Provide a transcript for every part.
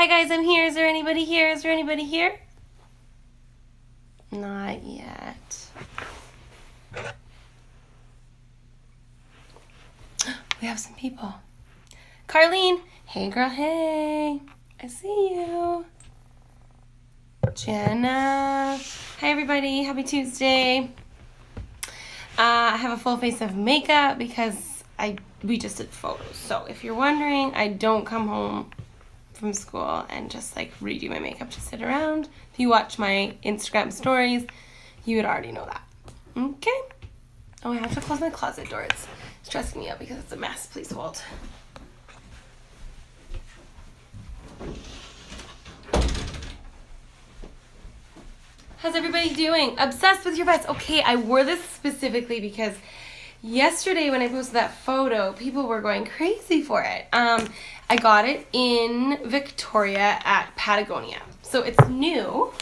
Hi guys, I'm here. Is there anybody here? Is there anybody here? Not yet. We have some people. Carlene. Hey girl, hey. I see you. Jenna. Hi everybody. Happy Tuesday. I have a full face of makeup because we just did photos. So if you're wondering, I don't come home from school and just like redo my makeup to sit around. If you watch my Instagram stories, you would already know that. Okay. Oh, I have to close my closet door. It's stressing me out because it's a mess. Please hold. How's everybody doing? Obsessed with your vest. Okay, I wore this specifically because yesterday when I posted that photo, people were going crazy for it. I got it in Victoria at Patagonia. So it's new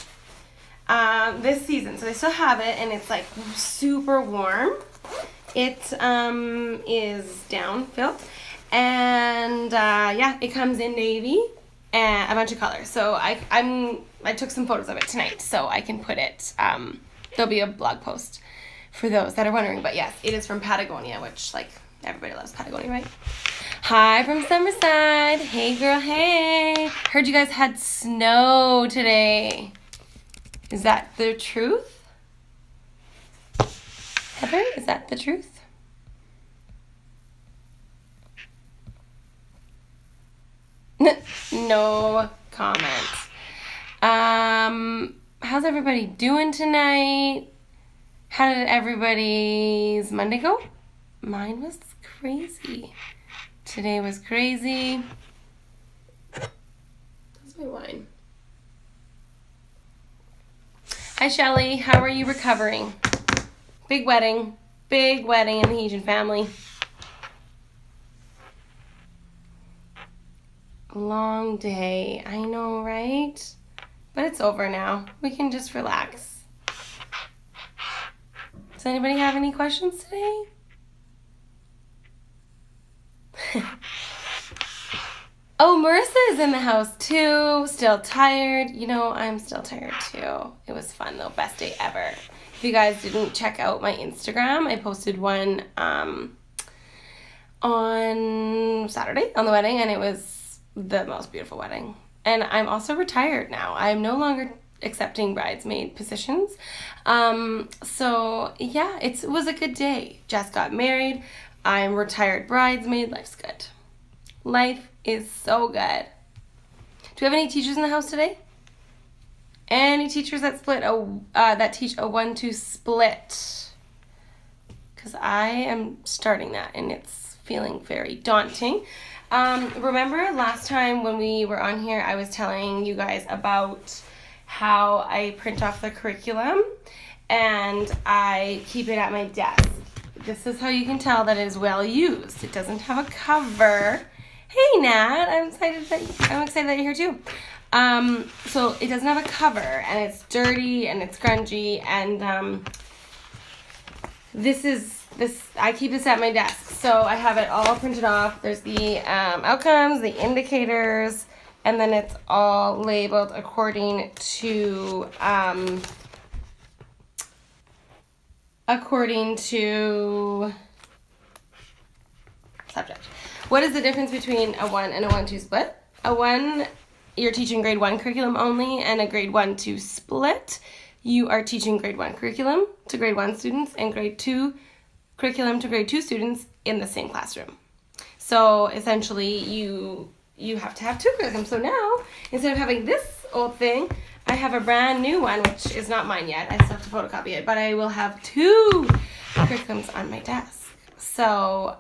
this season. So they still have it and it's like super warm. It is down filled. And yeah, it comes in navy and a bunch of colors. So I took some photos of it tonight so I can put it, there'll be a blog post for those that are wondering. But yes, it is from Patagonia, which like everybody loves Patagonia, right? Hi from Summerside. Hey girl, hey. Heard you guys had snow today. Is that the truth? Heather, is that the truth? No comment. How's everybody doing tonight? How did everybody's Monday go? Mine was crazy. Today was crazy. That's my wine. Hi, Shelly. How are you recovering? Big wedding in the Hejan family. Long day. I know, right? But it's over now. We can just relax. Does anybody have any questions today? Oh, Marissa is in the house too. Still tired. You know, I'm still tired too. It was fun though. Best day ever. If you guys didn't check out my Instagram, I posted one on Saturday on the wedding, and it was the most beautiful wedding. And I'm also retired now. I'm no longer accepting bridesmaid positions. So yeah, it was a good day. Jess got married. I'm retired bridesmaid. Life's good. Life is so good. Do we have any teachers in the house today? Any teachers that that teach a 1-2 split? Because I am starting that and it's feeling very daunting. Remember last time when we were on here, I was telling you guys about how I print off the curriculum and I keep it at my desk. This is how you can tell that it is well used. It doesn't have a cover. Hey Nat, I'm excited that you're here too. So it doesn't have a cover and it's dirty and it's grungy and I keep this at my desk. So I have it all printed off. There's the outcomes, the indicators, and then it's all labeled according to subject. What is the difference between a 1 and a 1-2 split? A 1, you're teaching grade 1 curriculum only, and a grade 1-2 split, you are teaching grade 1 curriculum to grade 1 students and grade 2 curriculum to grade 2 students in the same classroom. So essentially you have to have 2 curriculums. So now, instead of having this old thing, I have a brand new one, which is not mine yet. I still have to photocopy it, but I will have 2 curriculums on my desk. So,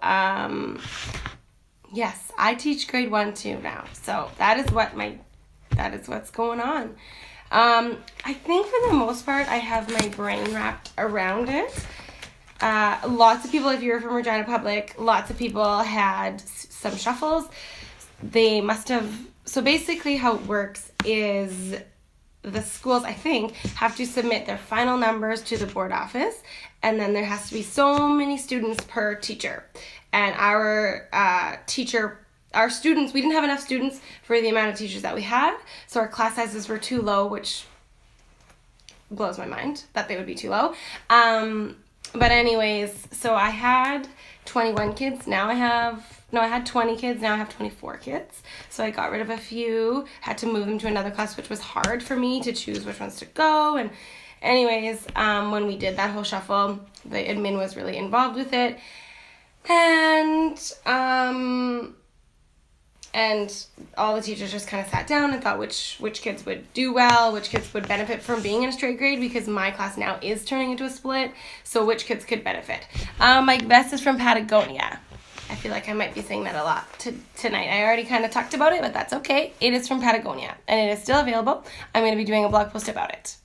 yes, I teach grade 1-2 now. So that is what's going on. I think for the most part, I have my brain wrapped around it. Lots of people, if you're from Regina Public, lots of people had some shuffles. They must have, so basically how it works is the schools, I think, have to submit their final numbers to the board office, and then there has to be so many students per teacher. And our teacher our students, we didn't have enough students for the amount of teachers that we had, so our class sizes were too low, which blows my mind that they would be too low. But anyways, so I had 21 kids. I had 20 kids. Now I have 24 kids. So I got rid of a few, had to move them to another class, which was hard for me to choose which ones to go. And anyways, when we did that whole shuffle, the admin was really involved with it. And all the teachers just kind of sat down and thought which kids would do well, which kids would benefit from being in a straight grade, because my class now is turning into a split, so which kids could benefit. My vest is from Patagonia. I feel like I might be saying that a lot tonight. I already kind of talked about it, but that's okay. It is from Patagonia, and it is still available. I'm going to be doing a blog post about it.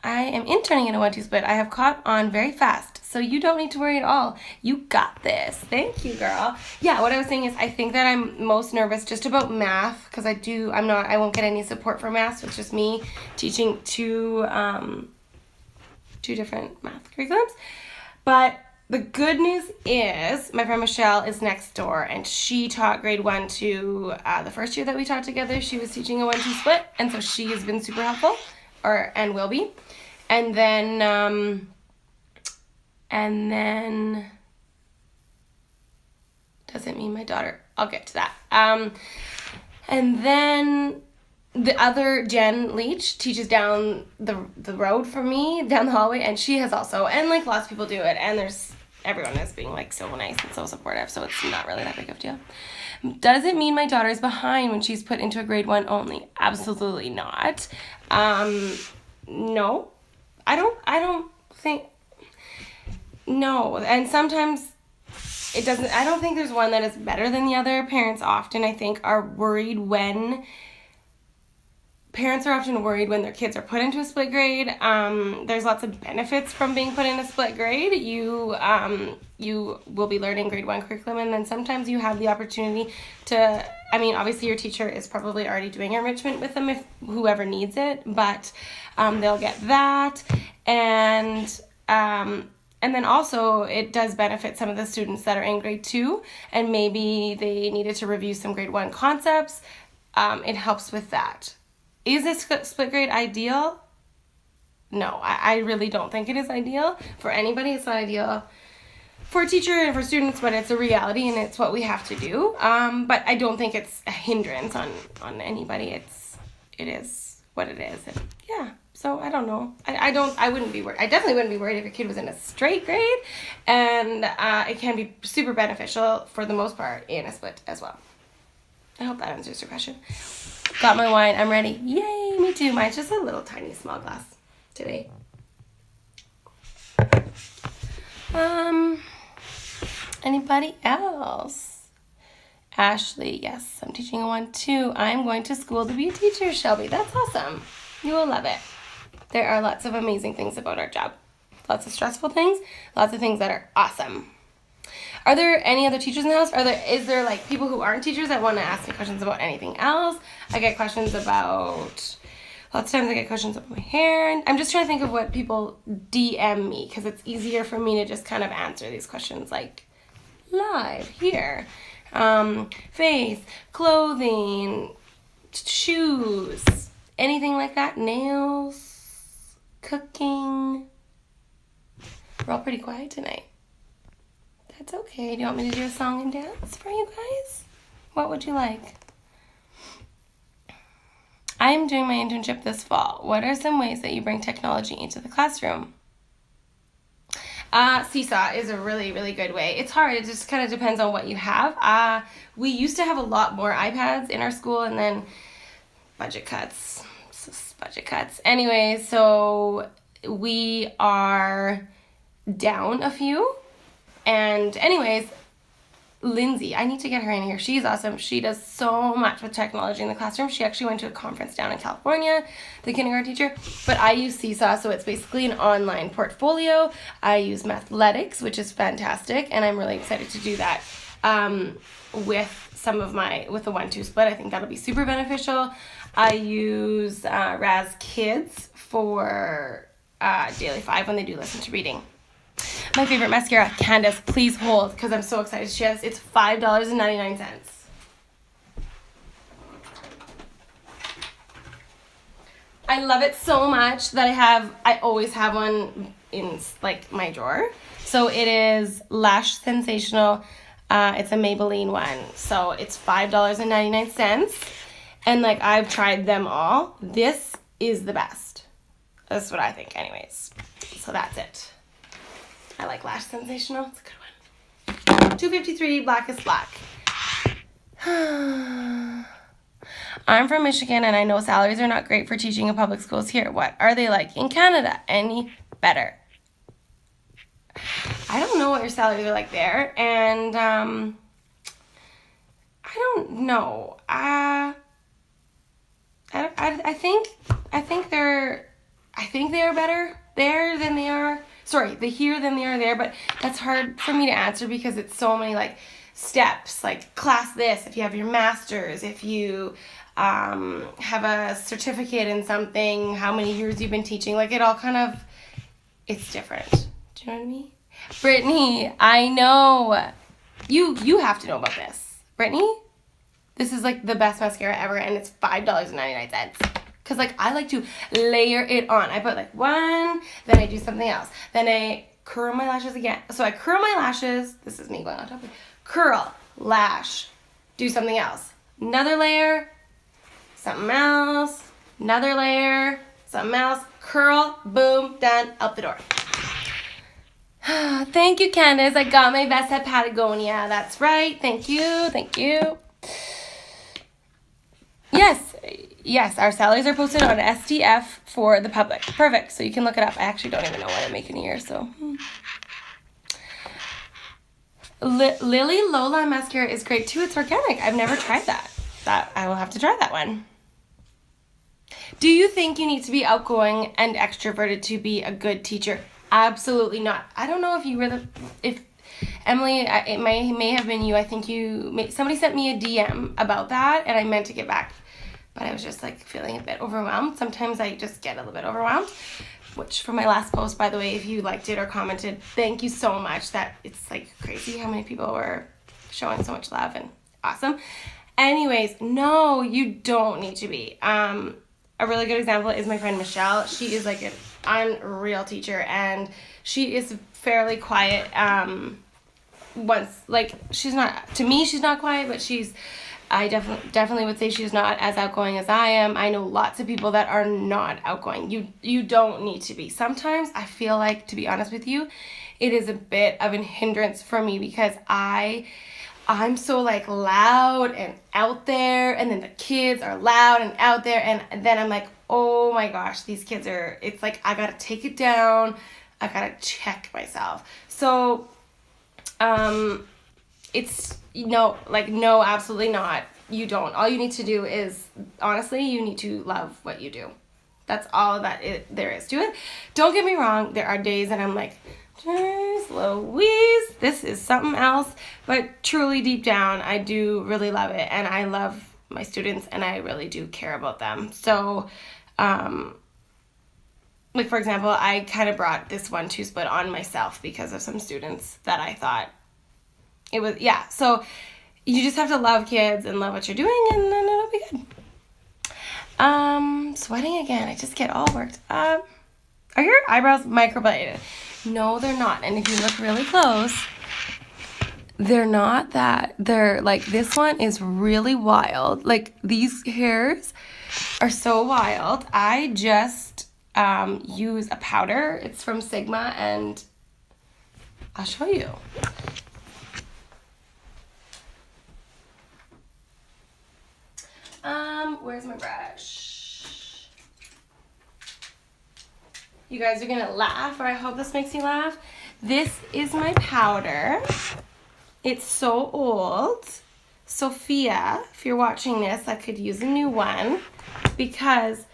I am interning in a 1-2 split. I have caught on very fast, so you don't need to worry at all. You got this. Thank you, girl. Yeah, what I was saying is I think that I'm most nervous just about math, because I won't get any support for math, so it's just me teaching two different math curriculums. But the good news is my friend Michelle is next door, and she taught grade 1 to the first year that we taught together. She was teaching a 1-2 split, and so she has been super helpful, and will be. And then doesn't mean my daughter. I'll get to that. And then the other Jen Leach teaches down the road from me, down the hallway, and she has also, and like lots of people do it, and everyone is being like so nice and so supportive, so it's not really that big of a deal. Does it mean my daughter is behind when she's put into a grade 1 only? Absolutely not. No. I don't think, no. And sometimes it doesn't, I don't think there's one that is better than the other. Parents are often worried when their kids are put into a split grade. There's lots of benefits from being put in a split grade. You will be learning grade 1 curriculum, and then sometimes you have the opportunity to, obviously your teacher is probably already doing enrichment with them if whoever needs it, but they'll get that. And then also it does benefit some of the students that are in grade 2, and maybe they needed to review some grade 1 concepts. It helps with that. Is this split grade ideal? No, I really don't think it is ideal for anybody. It's not ideal for a teacher and for students, but it's a reality and it's what we have to do. But I don't think it's a hindrance on anybody. It is what it is. And yeah, so I don't know. I wouldn't be worried. I definitely wouldn't be worried if a kid was in a straight grade, and it can be super beneficial for the most part in a split as well. I hope that answers your question. Got my wine. I'm ready. Yay, me too. Mine's just a little tiny small glass today. Anybody else? Ashley, yes, I'm teaching a 1-2. I'm going to school to be a teacher, Shelby. That's awesome. You will love it. There are lots of amazing things about our job. Lots of stressful things, lots of things that are awesome. Are there any other teachers in the house? Is there like people who aren't teachers that want to ask me questions about anything else? I get questions about, lots of times I get questions about my hair. And I'm just trying to think of what people DM me, because it's easier for me to just kind of answer these questions like live here. Face, clothing, shoes, anything like that. Nails, cooking. We're all pretty quiet tonight. That's okay. Do you want me to do a song and dance for you guys? What would you like? I am doing my internship this fall. What are some ways that you bring technology into the classroom? Seesaw is a really, really good way. It's hard. It just kind of depends on what you have. We used to have a lot more iPads in our school, and then budget cuts. Anyways, so we are down a few. And anyways, Lindsay, I need to get her in here. She's awesome. She does so much with technology in the classroom. She actually went to a conference down in California, the kindergarten teacher. But I use Seesaw, so it's basically an online portfolio. I use Mathletics, which is fantastic, and I'm really excited to do that with the 1-2 split. I think that'll be super beneficial. I use Raz Kids for Daily 5 when they do listen to reading. my favorite mascara. Candace, please hold, because I'm so excited. It's $5.99. I love it so much that I always have one in like my drawer. So it is Lash Sensational. It's a Maybelline one. So it's $5.99. And like I've tried them all. This is the best. That's what I think anyways. So that's it. I like Lash Sensational. It's a good one. $2.53, Blackest Black. I'm from Michigan and I know salaries are not great for teaching in public schools here. What are they like in Canada? Any better? I don't know what your salaries are like there, and I don't know. I think they are better there than they are. Sorry, they here than they are there, but that's hard for me to answer because it's so many like steps, like class this, if you have your master's, if you have a certificate in something, how many years you've been teaching, like it all kind of, it's different. Do you know what I mean? Brittany, I know. You have to know about this. Brittany, this is like the best mascara ever, and it's $5.99. Because like I like to layer it on. I put like one, then I do something else. Then I curl my lashes again. So I curl my lashes. This is me going on top of it. Curl, lash, do something else. Another layer, something else, another layer, something else, curl, boom, done, out the door. Thank you, Candace. I got my vest at Patagonia. That's right. Thank you. Thank you. Yes, our salaries are posted on SDF for the public. Perfect. So you can look it up. I actually don't even know what I make in a year, so. Lily Lola mascara is great too. It's organic. I've never tried that. I will have to try that one. Do you think you need to be outgoing and extroverted to be a good teacher? Absolutely not. I don't know if Emily, it may have been you. I think somebody sent me a DM about that, and I meant to get back, but I was just like feeling a bit overwhelmed. Sometimes I just get a little bit overwhelmed, which for my last post, by the way, if you liked it or commented, thank you so much. That it's like crazy how many people were showing so much love, and awesome. Anyways, no, you don't need to be. A really good example is my friend Michelle. She is like an unreal teacher, and she is fairly quiet. She's not, to me she's not quiet, but I definitely would say she's not as outgoing as I am. I know lots of people that are not outgoing. You don't need to be. Sometimes I feel like, to be honest with you, it is a bit of a hindrance for me because I'm so like loud and out there, and then the kids are loud and out there, and then I'm like, oh my gosh, these kids it's like I gotta take it down, I gotta check myself. So it's no, absolutely not. You don't. All you need to do is, honestly, you need to love what you do. That's all there is to it. Don't get me wrong, there are days that I'm like, jeez Louise, this is something else. But truly deep down, I do really love it. And I love my students, and I really do care about them. So, like for example, I kind of brought this 1-2 split on myself because of some students that I thought it was, yeah. So you just have to love kids and love what you're doing, and then it'll be good. Sweating again. I just get all worked up. Are your eyebrows microbladed? No, they're not. And if you look really close, they're not that. They're like, this one is really wild. Like, these hairs are so wild. I just use a powder. It's from Sigma, and I'll show you. Where's my brush? You guys are gonna laugh, or I hope this makes you laugh. This is my powder. It's so old. Sophia, if you're watching this, I could use a new one, because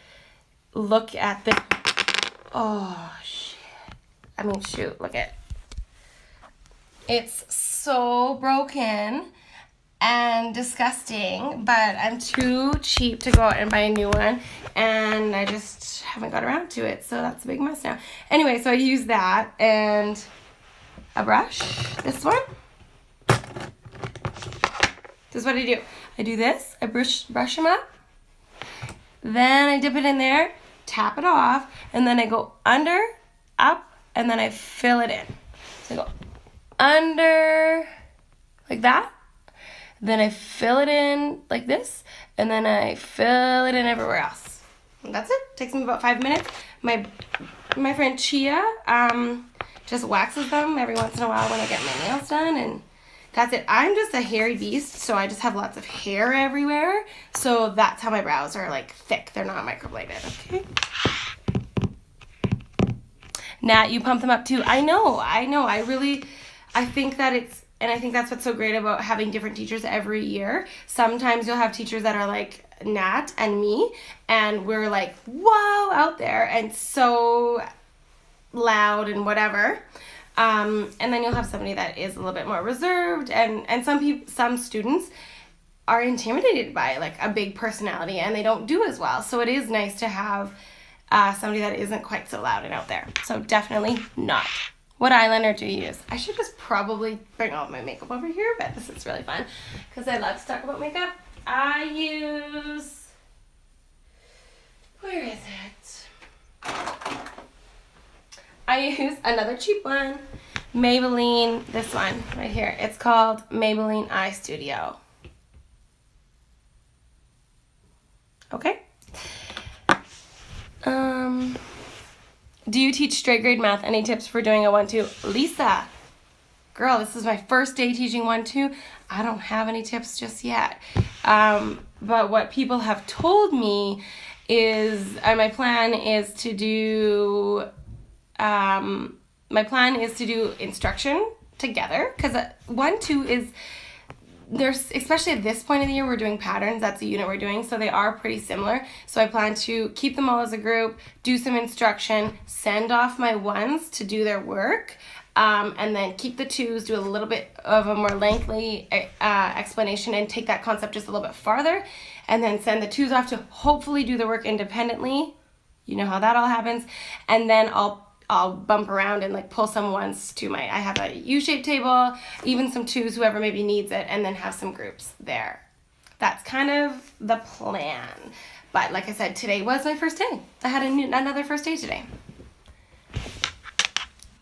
look at the, oh shit. I mean, shoot, look at, it's so broken and disgusting, but I'm too cheap to go out and buy a new one, and I just haven't got around to it, so that's a big mess now. Anyway, so I use that, and a brush, this one. This is what I do. I do this, I brush them up, then I dip it in there, tap it off, and then I go under, up, and then I fill it in. So I go under, like that, then I fill it in like this, and then I fill it in everywhere else. And that's it. Takes me about 5 minutes. My friend Chia just waxes them every once in a while when I get my nails done, and that's it. I'm just a hairy beast, so I just have lots of hair everywhere. So that's how my brows are like thick. They're not microbladed, okay? Nat, you pump them up too. I know. I think that and I think that's what's so great about having different teachers every year. Sometimes you'll have teachers that are like Nat and me, and we're like, whoa, out there, and so loud and whatever. And then you'll have somebody that is a little bit more reserved, and some students are intimidated by like a big personality and they don't do as well. So it is nice to have somebody that isn't quite so loud and out there. So definitely not. What eyeliner do you use? I should just probably bring all my makeup over here, but this is really fun because I love to talk about makeup. I use, where is it? I use another cheap one, Maybelline, this one right here. It's called Maybelline Eye Studio. Okay. Do you teach straight grade math? Any tips for doing a 1-2? Lisa, girl, this is my first day teaching 1-2. I don't have any tips just yet. But what people have told me is, my plan is to do instruction together, because 1-2 is, there's, especially at this point of the year, we're doing patterns. That's the unit we're doing, so they are pretty similar. So I plan to keep them all as a group, do some instruction, send off my 1s to do their work, and then keep the 2s, do a little bit of a more lengthy explanation and take that concept just a little bit farther, and then send the 2s off to hopefully do the work independently. You know how that all happens. And then I'll bump around and like pull some 1s to I have a U-shaped table, even some 2s, whoever maybe needs it, and then have some groups there. That's kind of the plan. But like I said, today was my first day. I had another first day today.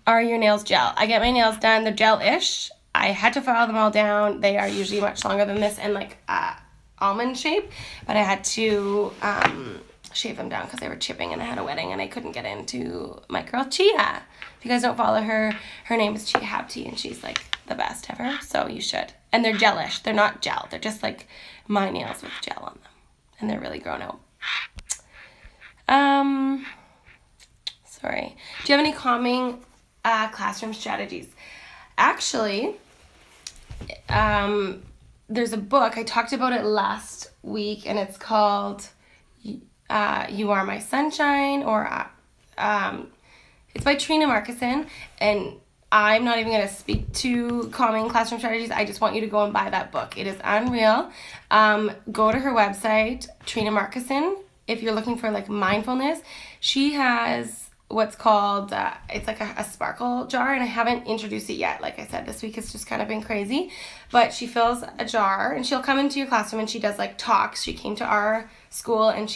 Are your nails gel? I get my nails done. They're gel-ish. I had to file them all down. They are usually much longer than this and like almond shape, but I had to shave them down because they were chipping and I had a wedding and I couldn't get into my girl Chia. If you guys don't follow her, her name is Chia Habti and she's like the best ever, so you should. And they're gelish. They're not gel. They're just like my nails with gel on them. And they're really grown out. Sorry. Do you have any calming classroom strategies? Actually, there's a book. I talked about it last week and it's called You Are My Sunshine, or it's by Trina Markison, and I'm not even going to speak to calming classroom strategies. I just want you to go and buy that book. It is unreal. Go to her website, Trina Markison, if you're looking for like mindfulness. She has what's called, it's like a sparkle jar, and I haven't introduced it yet. Like I said, this week has just kind of been crazy, but she fills a jar and she'll come into your classroom and she does like talks. She came to our school, and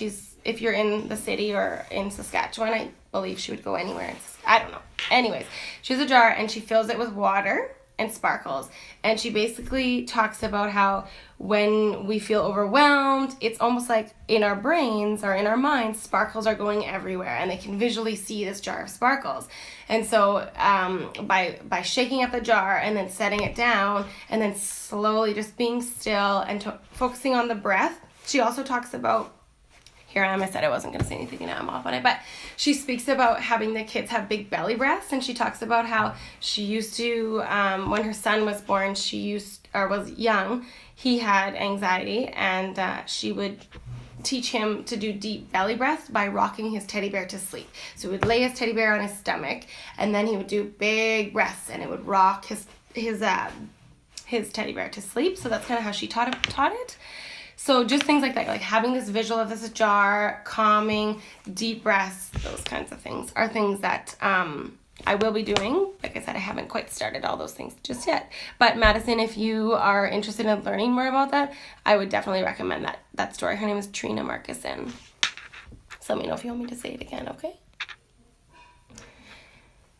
if you're in the city or in Saskatchewan, I believe she would go anywhere. I don't know. Anyways, she has a jar and she fills it with water and sparkles. And she basically talks about how when we feel overwhelmed, it's almost like in our brains or in our minds, sparkles are going everywhere and they can visually see this jar of sparkles. And so by shaking up the jar and then setting it down and then slowly just being still and focusing on the breath. She also talks about, here I am, I said I wasn't going to say anything and now I'm off on it, but she speaks about having the kids have big belly breaths, and she talks about how she used to, when her son was born, was young, he had anxiety, and she would teach him to do deep belly breaths by rocking his teddy bear to sleep. So he would lay his teddy bear on his stomach, and then he would do big breaths, and it would rock his teddy bear to sleep. So that's kind of how she taught it. So just things like that, like having this visual of this jar, calming, deep breaths, those kinds of things are things that I will be doing. Like I said, I haven't quite started all those things just yet. But Madison, if you are interested in learning more about that, I would definitely recommend that story. Her name is Trina Marcuson. So let me know if you want me to say it again, okay?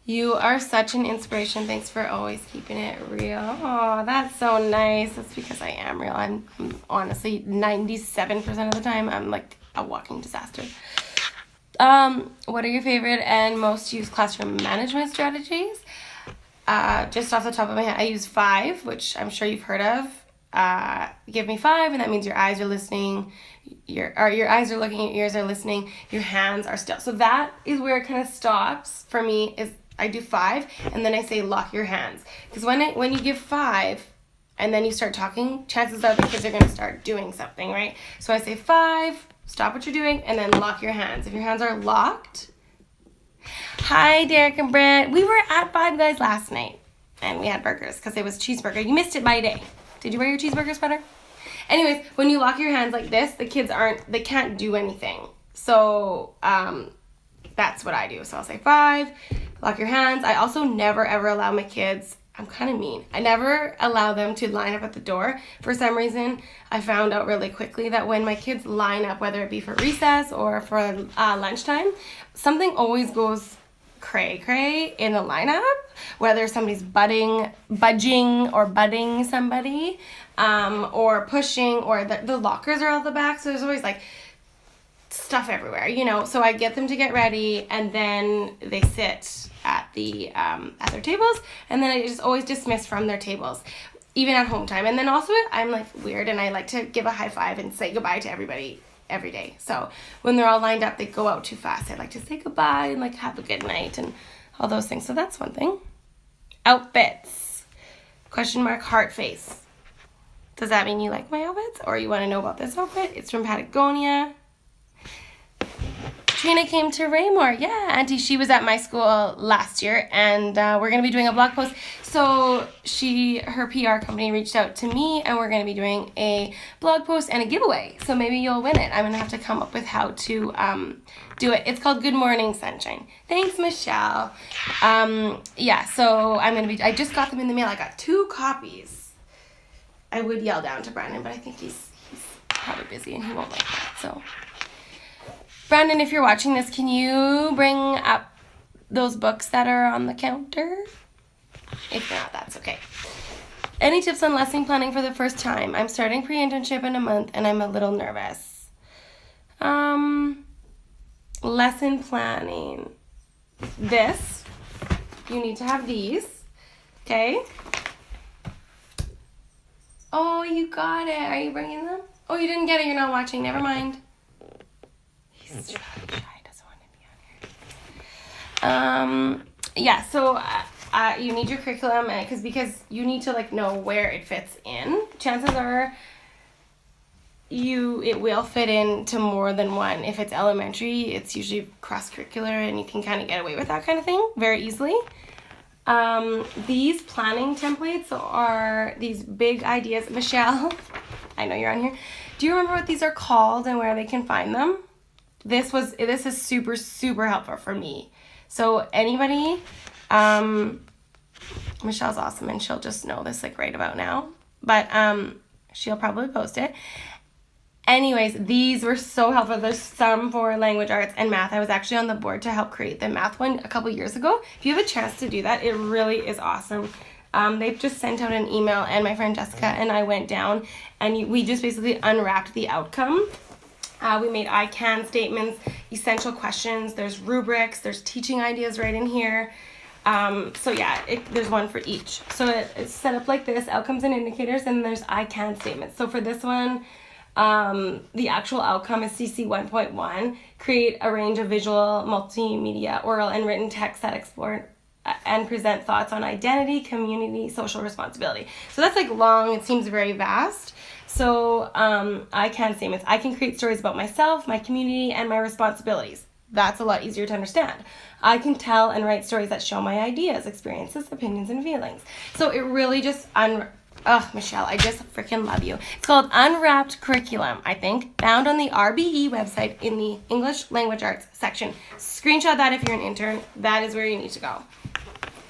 You are such an inspiration. Thanks for always keeping it real. Oh, that's so nice. That's because I am real. I'm honestly 97% of the time, I'm like a walking disaster. What are your favorite and most used classroom management strategies? Just off the top of my head, I use 5, which I'm sure you've heard of. Give me 5, and that means your eyes are listening, your eyes are looking, your ears are listening, your hands are still. So that is where it kind of stops for me. Is I do 5, and then I say lock your hands, because when you give 5 and then you start talking, chances are the kids are going to start doing something, right? So I say 5, stop what you're doing, and then lock your hands. If your hands are locked. Hi, Derek and Brent. We were at Five Guys last night, and we had burgers because it was cheeseburger. You missed it by a day. Did you wear your cheeseburger sweater? Anyways, when you lock your hands like this, the kids they can't do anything. So that's what I do. So I'll say 5, lock your hands. I also never ever allow my kids, I'm kind of mean, I never allow them to line up at the door. For some reason, I found out really quickly that when my kids line up, whether it be for recess or for lunchtime, something always goes cray-cray in the lineup, whether somebody's budging or budding somebody, or pushing, or the lockers are out the back, so there's always like stuff everywhere, so I get them to get ready, and then they sit at their tables, and then I just always dismiss from their tables, even at home time. And then also I'm like weird, and I like to give a high five and say goodbye to everybody every day. So when they're all lined up, they go out too fast. I like to say goodbye and like have a good night and all those things. So that's one thing. Outfits. ? Heart face. Does that mean you like my outfits, or you want to know about this outfit? It's from Patagonia. Trina came to Raymore. Yeah, Auntie, she was at my school last year, and we're going to be doing a blog post. So her PR company reached out to me, and we're going to be doing a blog post and a giveaway. So maybe you'll win it. I'm going to have to come up with how to do it. It's called Good Morning Sunshine. Thanks, Michelle. Yeah, so I just got them in the mail. I got 2 copies. I would yell down to Brandon, but I think he's probably busy and he won't like that, so... Brandon, if you're watching this, can you bring up those books that are on the counter? If not, that's okay. Any tips on lesson planning for the first time? I'm starting pre-internship in a month, and I'm a little nervous. Lesson planning. You need to have these, okay? Oh, you got it. Are you bringing them? Oh, you didn't get it. You're not watching. Never mind. He's shy, doesn't want to be on here. Yeah, so you need your curriculum, because you need to know where it fits in. Chances are it will fit into more than one. If it's elementary, it's usually cross-curricular, and you can kind of get away with that kind of thing very easily. These planning templates are these big ideas. Michelle, I know you're on here. Do you remember what these are called and where they can find them? This is super, super helpful for me. So anybody, Michelle's awesome, and she'll just know this right about now, but she'll probably post it. Anyways, these were so helpful. There's some for language arts and math. I was actually on the board to help create the math one a couple years ago. If you have a chance to do that, it really is awesome. They've just sent out an email, and my friend Jessica and I went down, and we just basically unwrapped the outcome. We made I can statements, essential questions, there's rubrics, there's teaching ideas right in here. So yeah, there's one for each. So it's set up like this, outcomes and indicators, and there's I can statements. So for this one, the actual outcome is CC 1.1, create a range of visual, multimedia, oral, and written texts that explore and present thoughts on identity, community, social responsibility. So that's long, it seems very vast. So I can statements. I can create stories about myself, my community, and my responsibilities. That's a lot easier to understand. I can tell and write stories that show my ideas, experiences, opinions, and feelings. So it really just Michelle, I just freaking love you. It's called Unwrapped Curriculum, I think, found on the RBE website in the English Language Arts section. Screenshot that if you're an intern. That is where you need to go.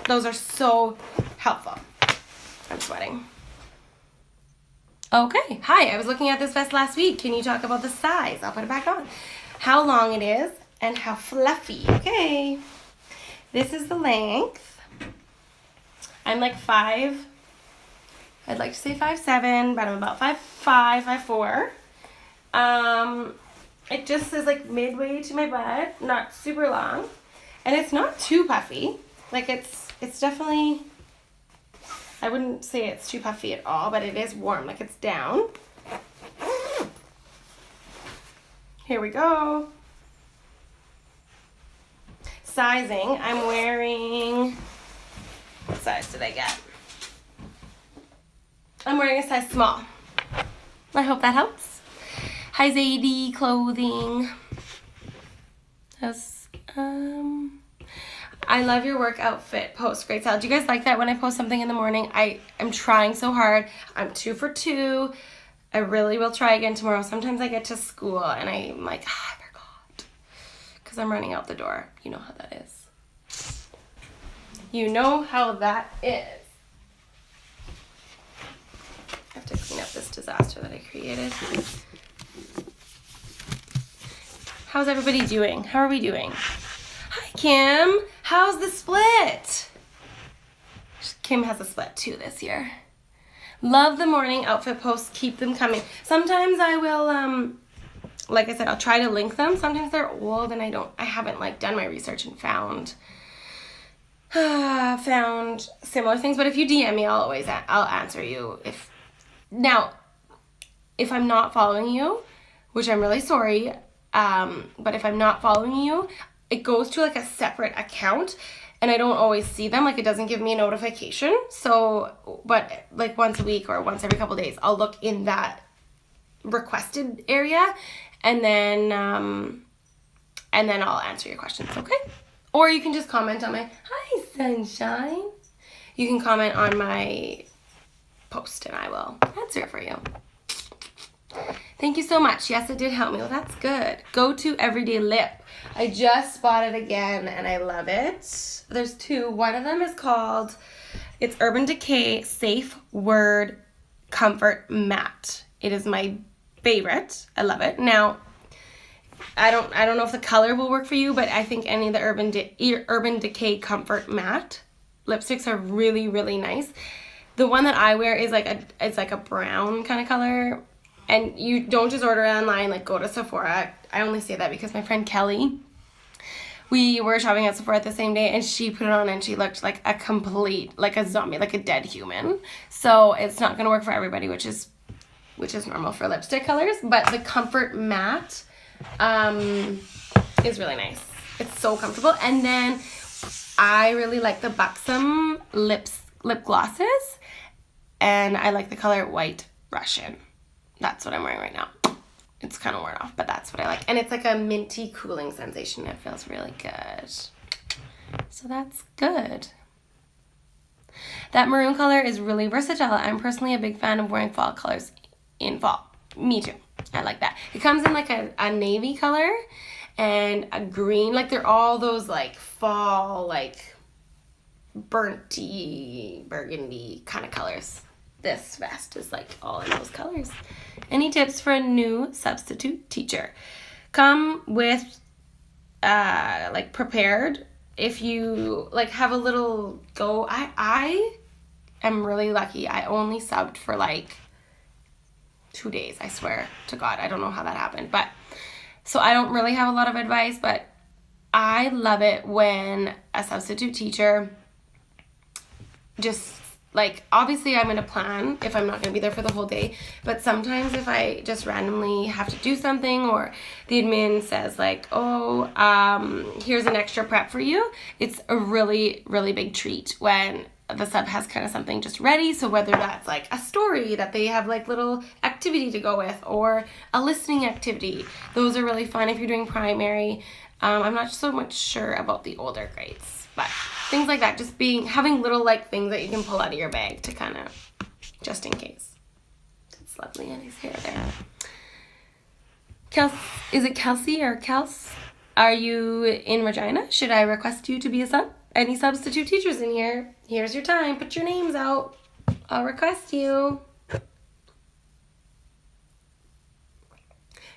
Those are so helpful. I'm sweating. Okay. Hi, I was looking at this vest last week. Can you talk about the size? I'll put it back on. How long it is and how fluffy. Okay. This is the length. I'm like 5. I'd like to say 5'7", but I'm about 5'5", 5'4". It just is like midway to my butt, not super long, and it's not too puffy. Like it's definitely, I wouldn't say it's too puffy at all, but it is warm, like it's down. Here we go. Sizing, I'm wearing, what size did I get? I'm wearing a size small. I hope that helps. Hi Zadie Clothing. I love your work outfit post. Great style. Do you guys like that when I post something in the morning? I am trying so hard. I'm 2 for 2. I really will try again tomorrow. Sometimes I get to school and I'm like, I forgot. Because I'm running out the door. You know how that is. You know how that is. I have to clean up this disaster that I created. How's everybody doing? How are we doing? Hi, Kim. How's the split? Kim has a split too this year. Love the morning outfit posts. Keep them coming. Sometimes I will, like I said, I'll try to link them. Sometimes they're old and I haven't like done my research and found similar things. But if you DM me, I'll answer you. Now, if I'm not following you, which I'm really sorry, but if I'm not following you, it goes to like a separate account and I don't always see them. Like it doesn't give me a notification. So, but like once a week or once every couple days, I'll look in that requested area and then I'll answer your questions, okay? Or you can just comment on my, hi sunshine. You can comment on my post and I will answer it for you. Thank you so much. Yes, it did help me. Well, that's good. Go to Everyday Lip. I just bought it again and I love it. There's 2. One of them is called, it's Urban Decay Safe Word Comfort Matte. It is my favorite. I love it. Now, I don't know if the color will work for you, but I think any of the Urban Decay Comfort Matte lipsticks are really, really nice. The one that I wear is it's like a brown kind of color. And you don't just order it online, like go to Sephora. I only say that because my friend Kelly, we were shopping at Sephora the same day and she put it on and she looked like like a zombie, like a dead human. So it's not going to work for everybody, which is normal for lipstick colors. But the Comfort Matte is really nice. It's so comfortable. And then I really like the Buxom lip glosses. And I like the color White Russian. That's what I'm wearing right now. It's kind of worn off, but that's what I like. And it's like a minty cooling sensation. It feels really good. So that's good. That maroon color is really versatile. I'm personally a big fan of wearing fall colors in fall. Me too. I like that. It comes in like a navy color and a green. Like they're all those like fall, like burnty, burgundy kind of colors. This vest is like all in those colors. Any tips for a new substitute teacher? Come with like prepared. If you like have a little go, I am really lucky. I only subbed for like 2 days, I swear to God. I don't know how that happened, but so I don't really have a lot of advice, but I love it when a substitute teacher just like, obviously I'm going to plan if I'm not going to be there for the whole day, but sometimes if I just randomly have to do something or the admin says like, oh, here's an extra prep for you, it's a really, really big treat when the sub has kind of something just ready. So whether that's like a story that they have like little activity to go with or a listening activity, those are really fun if you're doing primary. I'm not so much sure about the older grades, but things like that, just having little like things that you can pull out of your bag to kind of, just in case. It's lovely in his hair there. Is it Kelsey or Kels? Are you in Regina? Should I request you to be a sub? Any substitute teachers in here? Here's your time. Put your names out. I'll request you.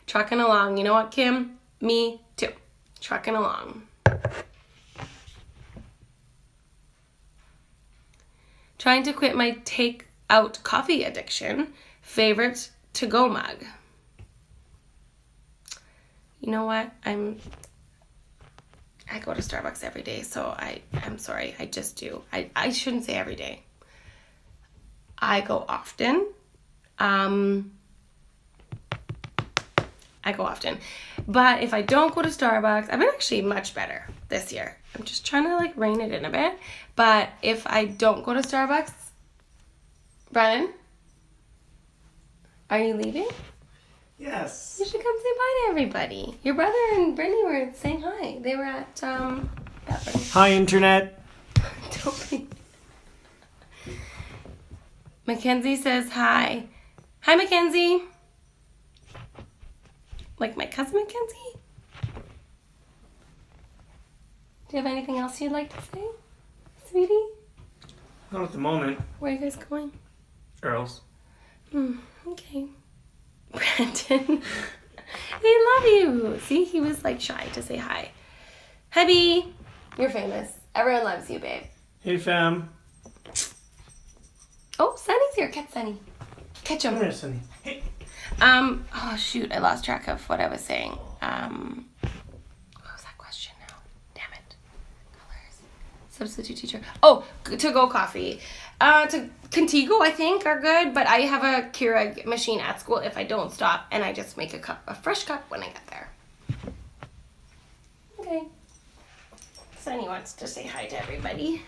Trucking along. You know what, Kim? Me too. Trucking along. Trying to quit my take-out coffee addiction. Favorite to-go mug. You know what? I go to Starbucks every day, so I'm sorry. I just do. I shouldn't say every day. I go often. But if I don't go to Starbucks, I've been actually much better this year. I'm just trying to like rein it in a bit. But if I don't go to Starbucks, Brennan, are you leaving? Yes. You should come say bye to everybody. Your brother and Brittany were saying hi. They were at that one. Hi, Internet. Don't be. Mackenzie says hi. Hi, Mackenzie. Like my cousin Mackenzie? Do you have anything else you'd like to say, sweetie? Not at the moment. Where are you guys going? Earls. Okay. Brandon. They love you. See, he was like shy to say hi. Hi, B. You're famous. Everyone loves you, babe. Hey, fam. Oh, Sunny's here. Catch Sunny. Catch him. Come here, Sunny. Hey. Oh shoot, I lost track of what I was saying. What was that question now? Damn it. Colors. Substitute teacher. Oh, to-go coffee. To Contigo, I think, are good, but I have a Keurig machine at school if I don't stop, and I just make a fresh cup when I get there. Okay. Sunny wants to say hi to everybody.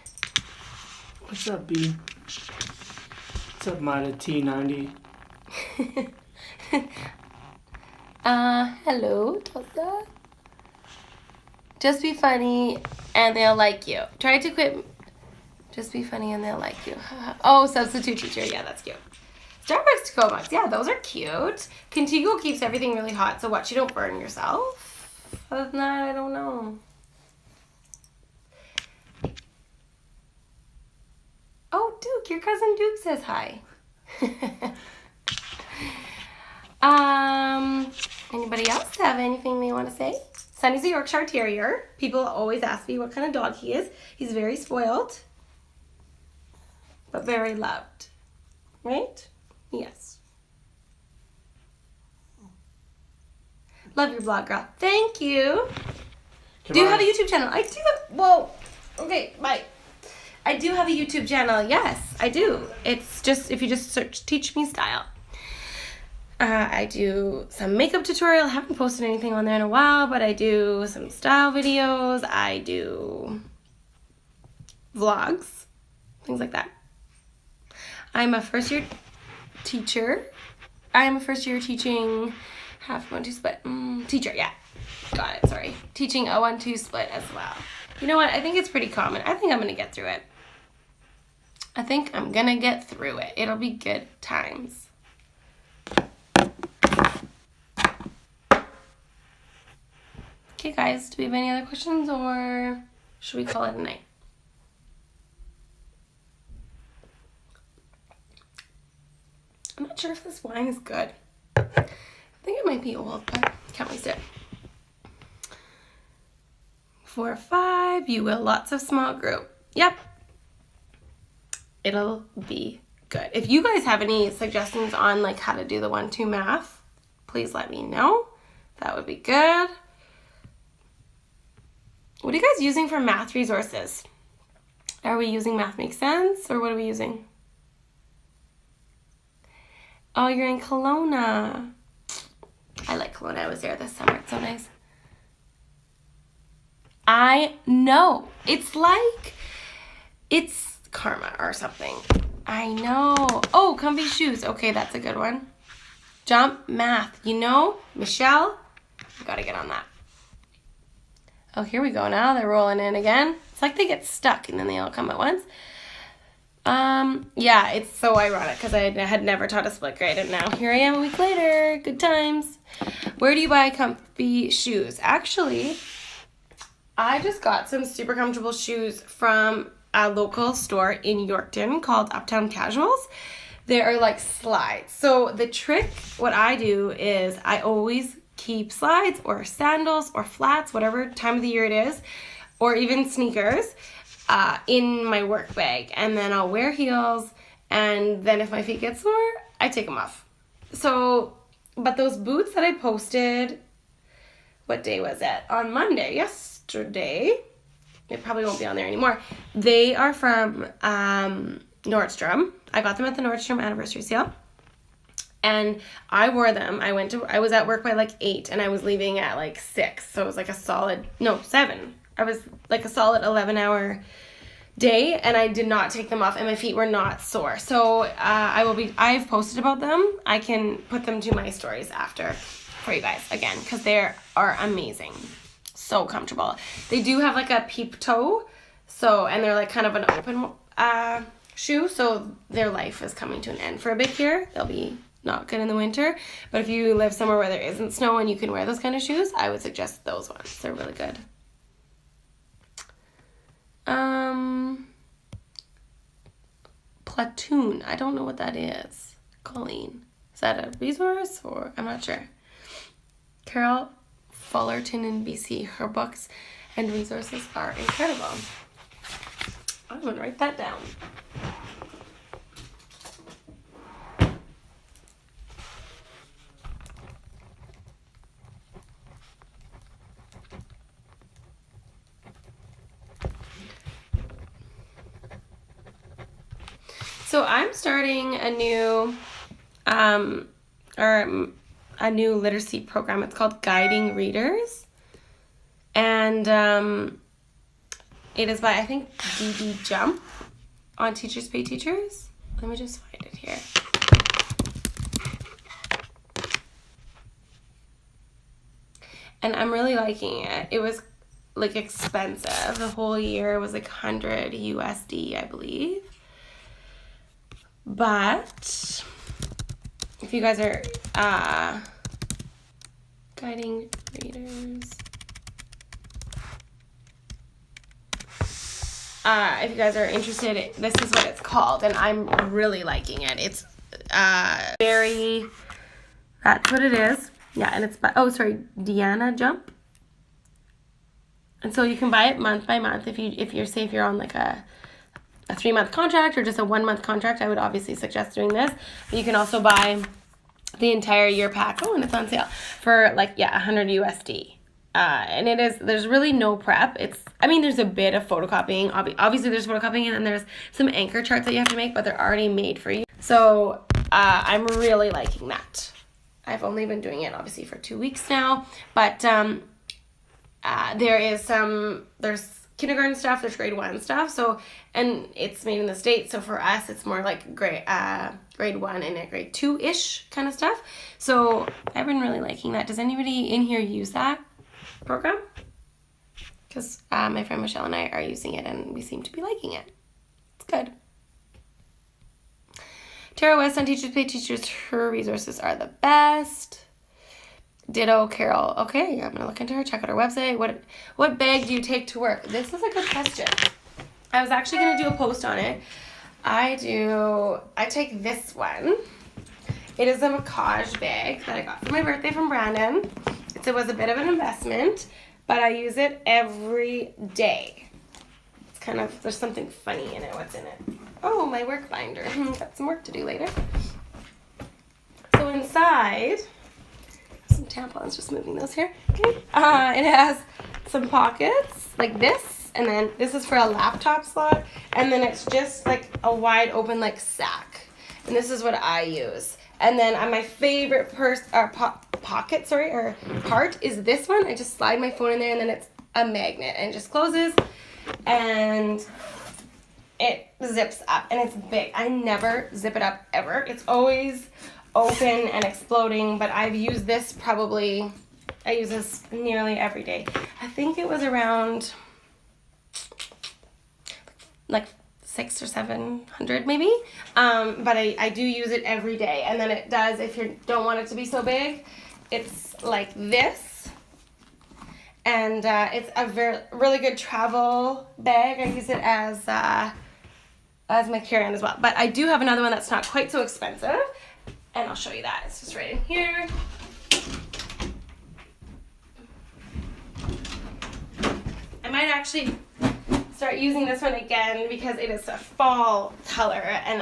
What's up, B? What's up, Mida T90? Hello, Tulsa. Just be funny and they'll like you. Try to quit. Just be funny and they'll like you. Oh, substitute teacher. Yeah, that's cute. Starbucks to-go mugs. Yeah, those are cute. Contigo keeps everything really hot, so what? You don't burn yourself? Other than that, I don't know. Oh, Duke, your cousin Duke says hi. Anybody else have anything they want to say? Sunny's a Yorkshire Terrier. People always ask me what kind of dog he is. He's very spoiled, but very loved. Right? Yes. Love your blog, girl. Thank you. Do you have a YouTube channel? I do. Whoa. Okay, bye. I do have a YouTube channel. Yes, I do. It's just, if you just search Teach Me Style. I do some makeup tutorial. I haven't posted anything on there in a while, but I do some style videos. I do vlogs, things like that. I'm a first year teacher. I'm a first year teaching half 1-2 split. Teacher, yeah. Got it, sorry. Teaching a 1-2 split as well. You know what? I think it's pretty common. I think I'm going to get through it. I think I'm going to get through it. It'll be good times. Okay, guys, do we have any other questions, or should we call it a night? I'm not sure if this wine is good. I think it might be old, but can't waste it. 4 or 5, you will. Lots of small group. Yep. It'll be good. If you guys have any suggestions on like how to do the 1-2 math, please let me know. That would be good. What are you guys using for math resources? Are we using Math Makes Sense, or what are we using? Oh, you're in Kelowna. I like Kelowna. I was there this summer. It's so nice. I know. It's like, it's karma or something. I know. Oh, comfy shoes. Okay, that's a good one. Jump math. You know, Michelle, you gotta get on that. Oh, here we go. Now they're rolling in again. It's like they get stuck and then they all come at once. Yeah, it's so ironic because I had never taught a split grade and now here I am a week later. Good times. Where do you buy comfy shoes? Actually, I just got some super comfortable shoes from a local store in Yorkton called Uptown Casuals. They are like slides. So the trick, what I do is I always keep slides or sandals or flats, whatever time of the year it is, or even sneakers, in my work bag. And then I'll wear heels, and then if my feet get sore, I take them off. So, but those boots that I posted, what day was it? On Monday, yesterday. It probably won't be on there anymore. They are from Nordstrom. I got them at the Nordstrom anniversary sale. And I wore them. I was at work by like 8 and I was leaving at like 6. So it was like a solid, no, 7. I was like a solid 11-hour day, and I did not take them off, and my feet were not sore. So I've posted about them. I can put them to my stories after for you guys again, because they are amazing. So comfortable. They do have like a peep toe, and they're like kind of an open shoe, so their life is coming to an end for a bit here. They'll be not good in the winter, but if you live somewhere where there isn't snow and you can wear those kind of shoes, I would suggest those ones. They're really good. Platoon. I don't know what that is. Colleen. Is that a resource, or I'm not sure. Carol Fullerton in BC. Her books and resources are incredible. I'm going to write that down. So I'm starting a new literacy program. It's called Guiding Readers, and it is by, I think, DD Jump on Teachers Pay Teachers. Let me just find it here. And I'm really liking it. It was like expensive. The whole year was like $100 USD, I believe. But if you guys are guiding readers, if you guys are interested, this is what it's called, and I'm really liking it. It's very, that's what it is. Yeah, and it's by, Deanna Jump. And so you can buy it month by month. If you're on like a 3-month contract or just a 1-month contract, I would obviously suggest doing this. But you can also buy the entire year pack. Oh, and it's on sale for like, $100 USD. And there's really no prep. There's a bit of photocopying. Obviously there's photocopying, and then there's some anchor charts that you have to make, but they're already made for you. So I'm really liking that. I've only been doing it obviously for 2 weeks now, but there's kindergarten stuff, there's grade 1 stuff, and it's made in the States, so for us it's more like grade 1 and grade 2-ish kind of stuff. So I've been really liking that. Does anybody in here use that program? Because my friend Michelle and I are using it, and we seem to be liking it. It's good. Tara West on Teachers Pay Teachers, her resources are the best. Ditto Carol. Okay, I'm gonna look into her, check out her website. What bag do you take to work? This is a good question. I was actually gonna do a post on it. I take this one. It is a Macaj bag that I got for my birthday from Brandon. It was a bit of an investment, but I use it every day. It's kind of, there's something funny in it. What's in it? Oh, my work binder. Got some work to do later. So inside, some tampons, just moving those here. Okay. It has some pockets like this, and then this is for a laptop slot, and then it's just like a wide open like sack, and this is what I use. And then my favorite part is this one. I just slide my phone in there, and then it's a magnet, and it just closes, and it zips up, and it's big. I never zip it up ever. It's always open and exploding, but I use this nearly every day. I think it was around like 600 or 700 maybe, but I do use it every day. And then it does, if you don't want it to be so big, it's like this, And it's a really good travel bag. I use it as my carry-on as well. But I do have another one that's not quite so expensive, and I'll show you that. It's just right in here. I might actually start using this one again because it is a fall color, and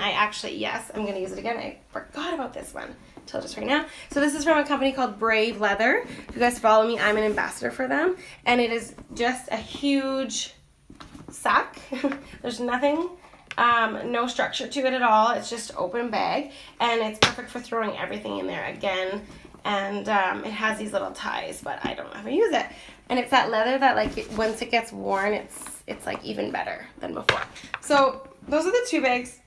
yes, I'm going to use it again. I forgot about this one until just right now. So this is from a company called Brave Leather. If you guys follow me, I'm an ambassador for them, and it is just a huge sack. There's nothing, no structure to it at all. It's just open bag, and it's perfect for throwing everything in there again. And it has these little ties, but I don't ever use it. And it's that leather that, like, once it gets worn, it's like even better than before. So those are the two bags,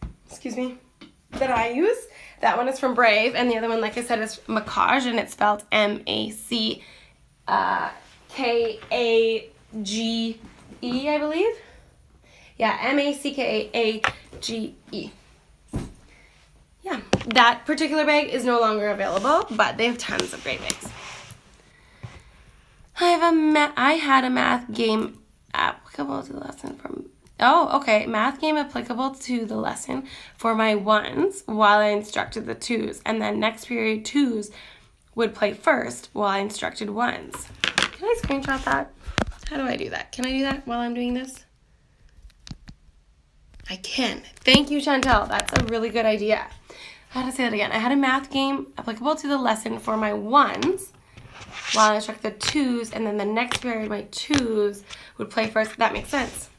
that I use. That one is from Brave, and the other one, like I said, is Macage, and it's spelled M-A-C-K-A-G-E, I believe. Yeah, M-A-C-K-A-G-E. Yeah, that particular bag is no longer available, but they have tons of great bags. I had a math game applicable to the lesson from... Oh, okay. Math game applicable to the lesson for my ones while I instructed the twos. And then next period, twos would play first while I instructed ones. Can I screenshot that? How do I do that? Can I do that while I'm doing this? I can. Thank you, Chantel. That's a really good idea. I had to say that again. I had a math game applicable to the lesson for my ones while I instructed the twos, and then the next period, my twos would play first. That makes sense.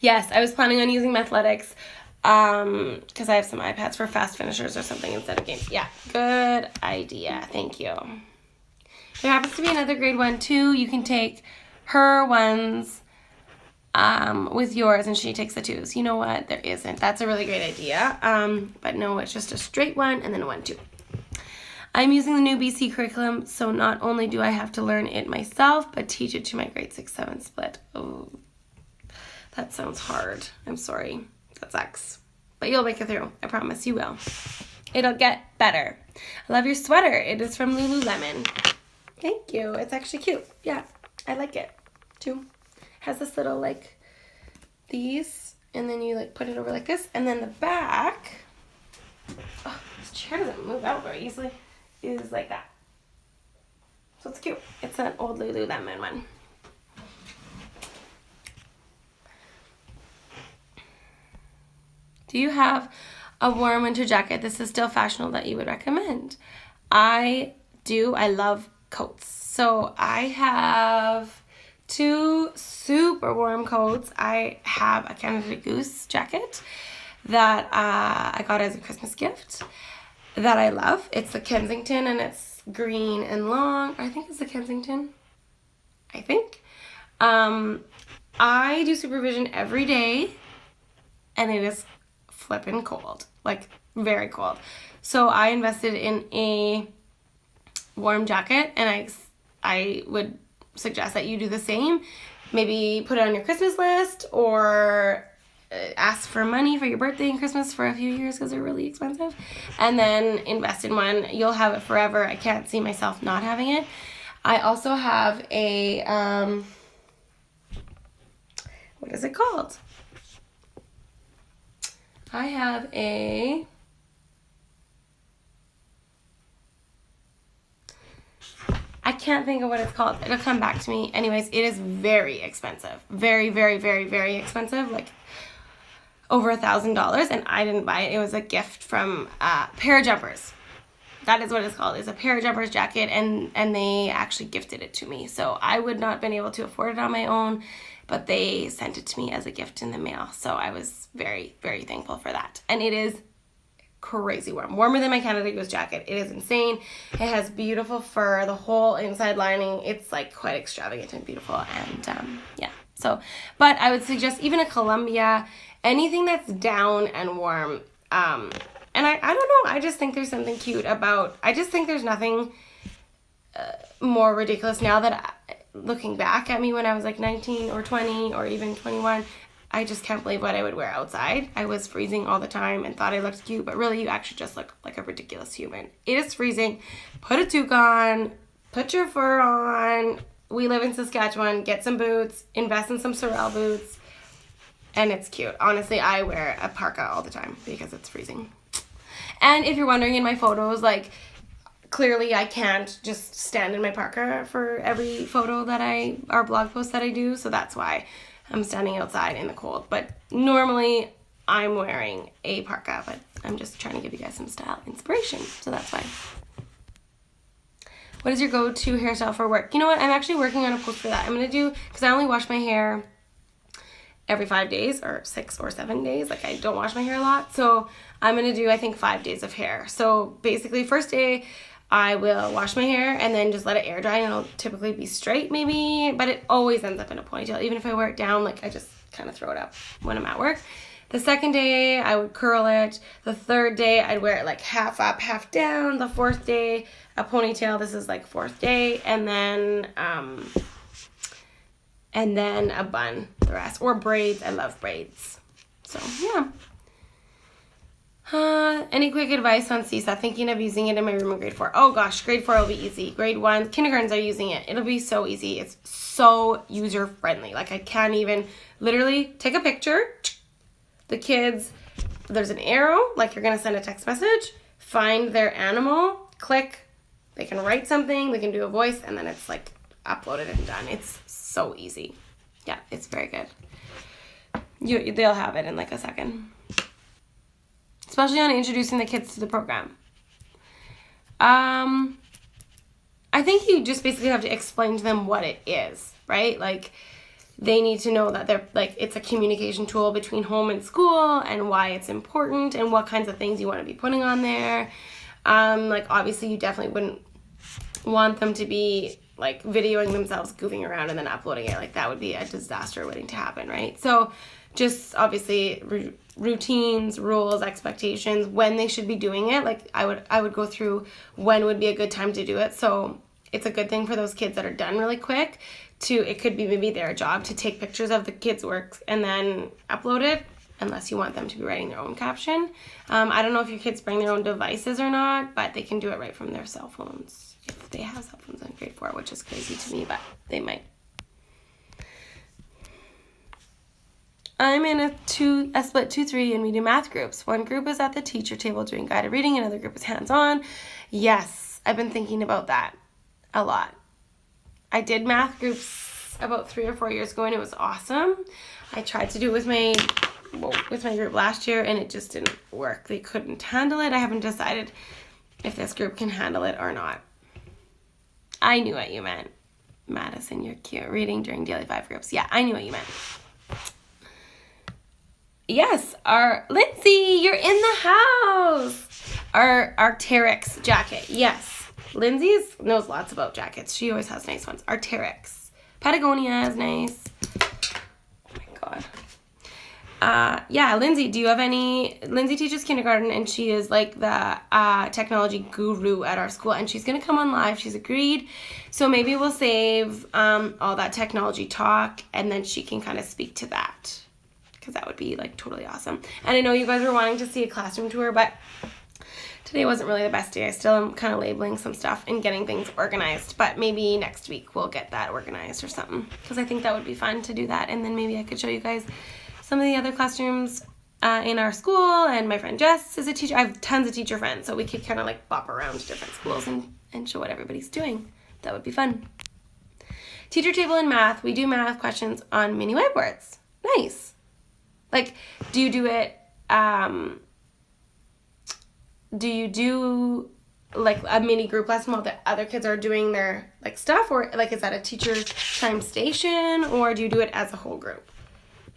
Yes, I was planning on using Mathletics because I have some iPads for fast finishers or something instead of games. Yeah, good idea. Thank you. There happens to be another grade 1 too. You can take her ones with yours, and she takes the twos. You know what? There isn't. That's a really great idea. But no, it's just a straight one and then a 1, 2. I'm using the new BC curriculum, so not only do I have to learn it myself, but teach it to my grade 6, 7 split. Oh, that sounds hard. I'm sorry. That sucks. But you'll make it through. I promise you will. It'll get better. I love your sweater. It is from Lululemon. Thank you. It's actually cute. Yeah, I like it too. It has this little, like, these, and then you, like, put it over like this, and then the back, oh, this chair doesn't move out very easily, is like that. So it's cute. It's an old Lululemon one. Do you have a warm winter jacket? This is still fashionable that you would recommend. I do. I love coats. So I have 2 super warm coats. I have a Canada Goose jacket that I got as a Christmas gift that I love. It's the Kensington, and it's green and long. I think it's the Kensington. I think. I do supervision every day, and it is flippin' cold. Like, very cold. So I invested in a warm jacket, and I would suggest that you do the same. Maybe put it on your Christmas list, or ask for money for your birthday and Christmas for a few years because they're really expensive, and then invest in one. You'll have it forever. I can't see myself not having it. I also have a what is it called? I have a I can't think of what it's called. It'll come back to me. Anyways, it is very expensive. Very, very, very, very expensive. Like over $1,000, and I didn't buy it. It was a gift from Parajumpers. That is what it's called. It's a Parajumpers jacket, and they actually gifted it to me. So I would not have been able to afford it on my own, but they sent it to me as a gift in the mail. So I was very, very thankful for that. And it is crazy warm. Warmer than my Canada Goose jacket. It is insane. It has beautiful fur. The whole inside lining, it's like quite extravagant and beautiful. And yeah. So, but I would suggest even a Columbia, anything that's down and warm. And I don't know. I just think there's something cute about, I just think there's nothing more ridiculous now that looking back at me when I was like 19 or 20 or even 21, I just can't believe what I would wear outside. I was freezing all the time and thought I looked cute, but really you actually just look like a ridiculous human. It is freezing. Put a toque on, put your fur on, we live in Saskatchewan, get some boots, invest in some Sorel boots, and it's cute. Honestly, I wear a parka all the time because it's freezing. And if you're wondering in my photos, like, clearly I can't just stand in my parka for every photo or blog post that I do, so that's why I'm standing outside in the cold. But normally I'm wearing a parka, but I'm just trying to give you guys some style inspiration, so that's why. What is your go-to hairstyle for work? You know what? I'm actually working on a post for that. I'm going to do, because I only wash my hair every 5 days or 6 or 7 days. Like, I don't wash my hair a lot. So I'm going to do, I think, 5 days of hair. So basically, first day, I will wash my hair and then just let it air dry, and it'll typically be straight maybe, but it always ends up in a ponytail. Even if I wear it down, like, I just kind of throw it up when I'm at work. The second day, I would curl it. The third day, I'd wear it like half up, half down. The fourth day, a ponytail. This is like fourth day. And then a bun, the rest. Or braids. I love braids. So, yeah. Any quick advice on Seesaw? Thinking of using it in my room in grade 4. Oh gosh, grade 4 will be easy. Grade 1, kindergartens are using it. It'll be so easy. It's so user friendly. Like, I can't even literally take a picture. The kids, there's an arrow, like you're going to send a text message, find their animal, click, they can write something, they can do a voice, and then it's like uploaded and done. It's so easy. Yeah, it's very good. They'll have it in like a second. Especially on introducing the kids to the program. I think you just basically have to explain to them what it is, right? Like, they need to know that it's a communication tool between home and school, and why it's important, and what kinds of things you want to be putting on there. Like, obviously you definitely wouldn't want them to be like videoing themselves goofing around and then uploading it. Like, that would be a disaster waiting to happen, right? So just obviously routines, rules, expectations, when they should be doing it. Like, I would go through when would be a good time to do it. So it's a good thing for those kids that are done really quick it could be maybe their job to take pictures of the kids' work and then upload it, unless you want them to be writing their own caption. I don't know if your kids bring their own devices or not, but they can do it right from their cell phones, if they have cell phones in grade 4, which is crazy to me, but they might. I'm in a split 2-3, and we do math groups. One group is at the teacher table doing guided reading, another group is hands-on. Yes, I've been thinking about that a lot. I did math groups about 3 or 4 years ago, and it was awesome. I tried to do it with my group last year, and it just didn't work. They couldn't handle it. I haven't decided if this group can handle it or not. I knew what you meant. Madison, you're cute. Reading during daily 5 groups. Yeah, I knew what you meant. Yes, Lindsay, you're in the house. Our Arc'teryx jacket. Yes. Lindsay knows lots about jackets. She always has nice ones. Arc'teryx. Patagonia is nice. Oh my god. Yeah, Lindsay, do you have any... Lindsay teaches kindergarten, and she is like the technology guru at our school, and she's going to come on live. She's agreed. So maybe we'll save all that technology talk, and then she can kind of speak to that, because that would be like totally awesome. And I know you guys were wanting to see a classroom tour, but today wasn't really the best day. I still am kind of labeling some stuff and getting things organized, but maybe next week we'll get that organized or something, because I think that would be fun to do that. And then maybe I could show you guys some of the other classrooms in our school, and my friend Jess is a teacher. I have tons of teacher friends, so we could kind of like bop around to different schools and show what everybody's doing. That would be fun. Teacher table in math. We do math questions on mini whiteboards. Nice. Like, do you do it, do you do like a mini group lesson while the other kids are doing their like stuff, or like is that a teacher time station, or do you do it as a whole group?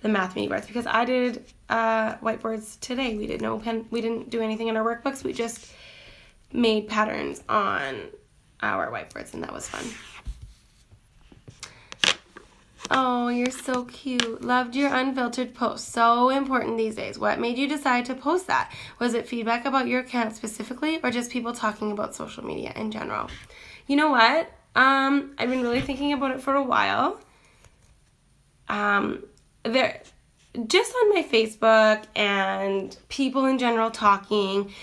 The math mini boards, because I did whiteboards today. We didn't do anything in our workbooks. We just made patterns on our whiteboards, and that was fun. Oh, you're so cute. Loved your unfiltered post. So important these days. What made you decide to post that? Was it feedback about your account specifically, or just people talking about social media in general? You know what? I've been really thinking about it for a while. There, just on my Facebook and people in general talking,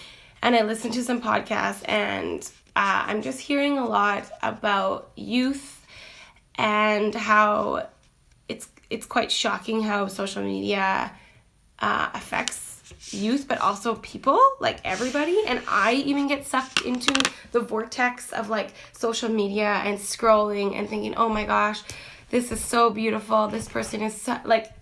and I listened to some podcasts, and I'm just hearing a lot about youth and how it's quite shocking how social media affects youth, but also people, like everybody. And I even get sucked into the vortex of like social media and scrolling and thinking, oh my gosh, this is so beautiful, this person is so, like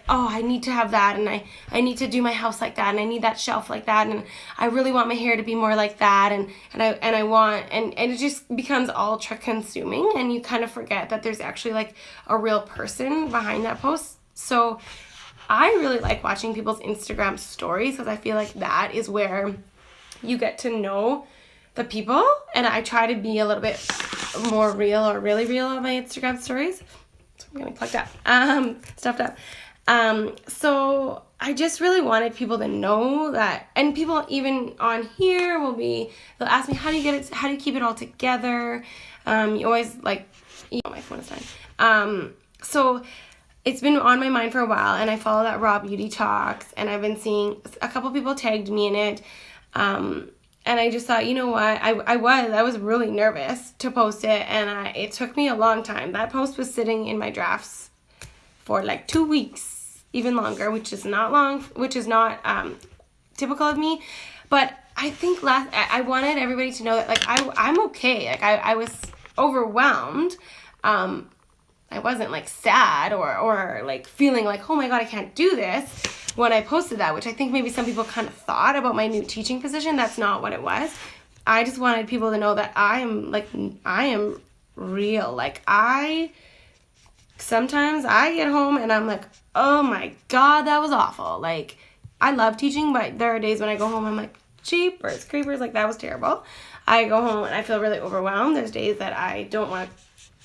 oh, I need to have that, and I need to do my house like that, and I need that shelf like that, and I really want my hair to be more like that, and I want, and it just becomes ultra consuming, and you kind of forget that there's actually like a real person behind that post. So I really like watching people's Instagram stories, because I feel like that is where you get to know the people, and I try to be a little bit more real, or really real, on my Instagram stories. So I'm getting plugged up, stuffed up. So I just really wanted people to know that, and people even on here they'll ask me, how do you keep it all together? You always my phone is dying. So it's been on my mind for a while, and I follow that Raw Beauty Talks, and I've been seeing a couple people tagged me in it. And I just thought, you know what, I was really nervous to post it, and it took me a long time. That post was sitting in my drafts for like 2 weeks, even longer, which is not long, which is not typical of me. But I think I wanted everybody to know that like I'm okay. Like I was overwhelmed. I wasn't like sad or like feeling like, oh my God, I can't do this when I posted that, which I think maybe some people kind of thought about my new teaching position. That's not what it was. I just wanted people to know that I am real. Like sometimes I get home and I'm like, oh my God, that was awful. Like I love teaching, but there are days when I go home, I'm like, jeepers creepers, like that was terrible. I go home and I feel really overwhelmed. There's days that I don't want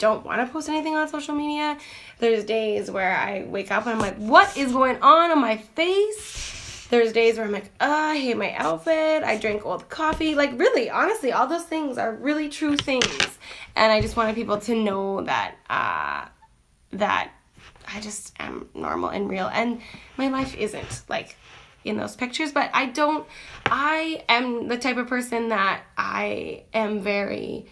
to post anything on social media. There's days where I wake up and I'm like, what is going on my face? There's days where I'm like, I hate my outfit. I drank all the coffee. Like really, honestly, all those things are really true things. And I just wanted people to know that that I just am normal and real. And my life isn't like in those pictures, but I am the type of person that I am very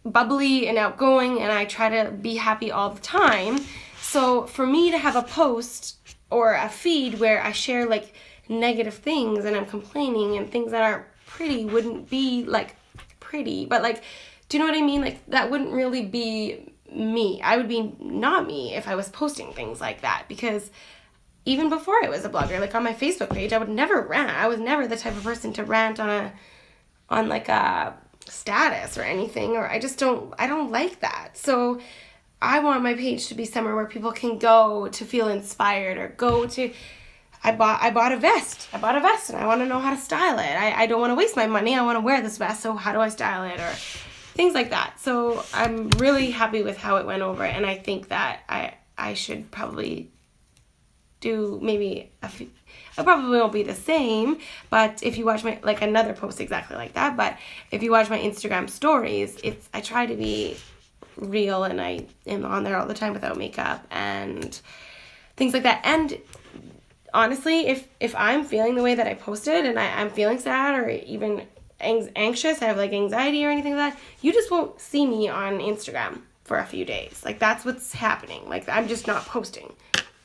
bubbly and outgoing, and I try to be happy all the time. So for me to have a post or a feed where I share like negative things and I'm complaining and things that aren't pretty wouldn't be like pretty, but like, do you know what I mean? Like that wouldn't really be me. I would be not me if I was posting things like that, because even before I was a blogger, like on my Facebook page, I would never rant. I was never the type of person to rant on like a status or anything, or I don't like that. So I want my page to be somewhere where people can go to feel inspired, or go to, I bought a vest and I want to know how to style it. I don't want to waste my money. I want to wear this vest, so how do I style it, or things like that. So I'm really happy with how it went over, and I think that I should probably do maybe a few. It probably won't be the same, but if you watch my, like another post exactly like that, but if you watch my Instagram stories, I try to be real, and I am on there all the time without makeup and things like that. And honestly, if I'm feeling the way that I posted, and I'm feeling sad or even anxious, I have like anxiety or anything like that, you just won't see me on Instagram for a few days. Like that's what's happening. Like I'm just not posting.